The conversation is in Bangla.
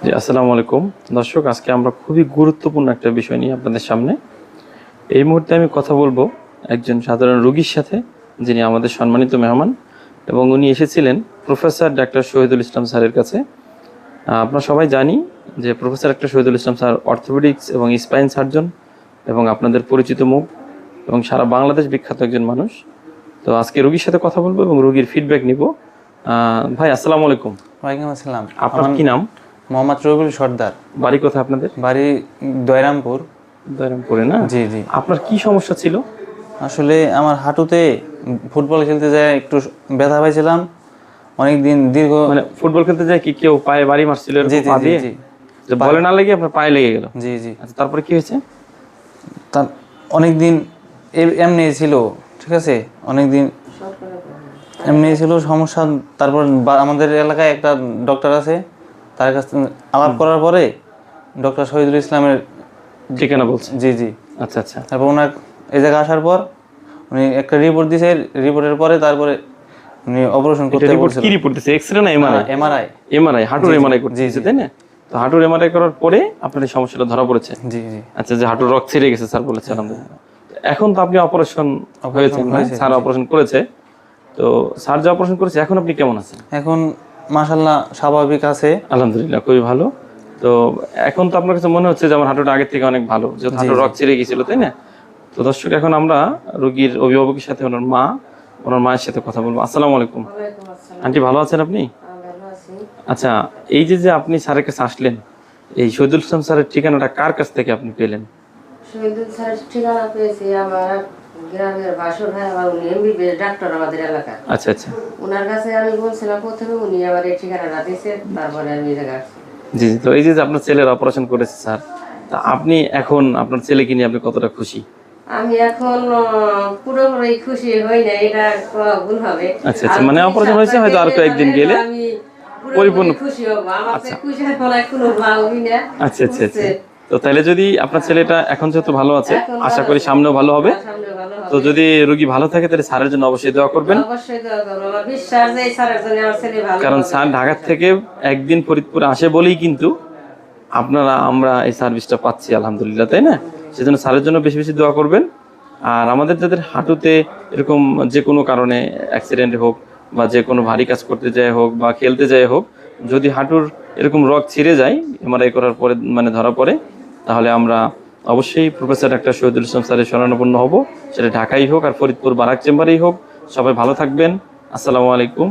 জি, আসসালামু আলাইকুম দর্শক। আজকে আমরা খুবই গুরুত্বপূর্ণ একটা বিষয় নিয়ে আপনাদের সামনে এই মুহূর্তে আমি কথা বলবো একজন সাধারণ রোগীর সাথে, যিনি আমাদের সম্মানিত মেহমান এবং উনি এসেছিলেন প্রফেসর ডাক্তার শহীদুল ইসলাম স্যারের কাছে। আমরা সবাই জানি যে professor doctor Shahidul Islam sir orthopaedics এবং স্পাইন সার্জন এবং আপনাদের পরিচিত মুখ এবং সারা বাংলাদেশ বিখ্যাত একজন মানুষ। তো আজকে রোগীর সাথে কথা বলবো এবং রোগীর ফিডব্যাক নিব। ভাই আসসালামু আলাইকুম। ওয়ালাইকুম আসসালাম। আপনার কি নাম? মোহাম্মদ রবিউল সর্দার। বাড়ি কোথায় আপনাদের? বাড়ি দয়রামপুর। দয়রামপুরে না? জি জি। আপনার কি সমস্যা ছিল? আসলে আমার হাঁটুতে ফুটবল খেলতে যায় একটু ব্যথা পাইছিলাম অনেকদিন দীর্ঘ। মানে ফুটবল খেলতে যায় কি কেউ পায়ে বাড়ি মারছিল জি এরকম পা জি দিয়ে? জি। যে বলে না লেগে আপনার পায়ে লেগে গেল? জি জি। আচ্ছা, তারপরে কি হয়েছে? তার অনেকদিন এমনি ছিল, ঠিক আছে, অনেকদিন এমনি ছিল সমস্যা। তারপর আমাদের এলাকায় একটা ডক্টর আছে, তার কাছ থেকে আলাপ করার পরে ডক্টর শহীদুল ইসলামের ঠিকানা বলছে? জি জি। আচ্ছা আচ্ছা। তারপর ওনার এই জায়গায় আসার পর উনি একটা রিপোর্ট দিয়েছে, রিপোর্টের পরে তারপরে উনি অপারেশন করতে বলছেন। কি রিপোর্ট দিছে? এক্সরে না এমআরআই? এমআরআই। এমআরআই, হাঁটুর এমআরআই করতেছে তাই না? তো হাঁটুর এমআরআই করার পরে আপনার এই সমস্যাটা ধরা পড়েছে? জি জি। আচ্ছা, যে হাঁটুর রক ছিঁড়ে গেছে স্যার বলেছে আলহামদুলিল্লাহ। এখন তো আপনি অপারেশন হয়েছেন, স্যার অপারেশন করেছে। তো স্যার যে অপারেশন করেছে এখন আপনি কেমন আছেন? এখন মাশাআল্লাহ স্বাভাবিক আছে আলহামদুলিল্লাহ, খুবই ভালো। তো এখন তো আপনার কাছে মনে হচ্ছে যে আমার হাঁটুটা আগের থেকে অনেক ভালো, যেহেতু হাঁটুর রক ছিঁড়ে গিয়েছিল তাই না? তো দর্শক, এখন আমরা রোগীর অভিভাবকের সাথে ওনার মায়ের সাথে কথা বলবো। আসসালামু আলাইকুম। আন্টি, ভালো আছেন আপনি? আচ্ছা, এই যে আপনি স্যারের কাছে আসলেন, এই শহীদুল ইসলাম স্যারের ঠিকানাটা কার কাছ থেকে আপনি পেলেন? শহীদুল স্যারের ঠিকানা পেয়েছি আমার গ্রামের বাসর ভাই, আমার উনি এমবিবিএস ডাক্তার আমাদের এলাকার। আচ্ছা আচ্ছা। ওনার কাছে আমি বলছিলাম প্রথমে, উনি আমার এই ঠিকানাটা দিয়েছে, তারপরে আমি এই জায়গায় আসছি। জি জি। তো এই যে আপনার ছেলের অপারেশন করেছে স্যার, তা আপনি এখন আপনার ছেলেকে নিয়ে আপনি কতটা খুশি? আমি এখন পুরোপুরি খুশি হই না, এটা ভুল হবে। আচ্ছা আচ্ছা, মানে অপারেশন হয়েছে, হয়তো আর কয়েকদিন গেলে আমি পরিপূর্ণ খুশি হব। আমার খুশি হওয়ার কোনো ভাবই না। আচ্ছা আচ্ছা আচ্ছা। তো তাহলে যদি আপনার ছেলেটা এখন যেহেতু ভালো আছে, আশা করি সামনেও ভালো হবে। তো যদি রোগী ভালো থাকে তাহলে স্যারের জন্য অবশ্যই দোয়া করবেন। অবশ্যই দোয়া করব, আমার বিশ্বাস যে স্যারের জন্য আমার ছেলে ভালো হবে। কারণ স্যার ঢাকা থেকে একদিন ফরিদপুরে আসে বলেই কিন্তু আমরা এই সার্ভিসটা পাচ্ছি আলহামদুলিল্লাহ, তাই না? সেজন্য স্যারের জন্য বেশি বেশি দোয়া করবেন। আর আমাদের যাদের হাঁটুতে এরকম যে কোনো কারণে অ্যাক্সিডেন্ট হোক বা যে কোনো ভারী কাজ করতে যায় হোক বা খেলতে যায় হোক, যদি হাঁটুর এরকম রগ ছিঁড়ে যায় এমআরআই করার পরে, মানে ধরা পড়ে, তাহলে আমরা অবশ্যই প্রফেসর ডাক্তার শহীদুল ইসলাম স্যারের শরণাপন্ন হব। সেটা ঢাকাই হোক আর ফরিদপুর বারাক চেম্বারেই হোক। সবাই ভালো থাকবেন। আসসালামু আলাইকুম।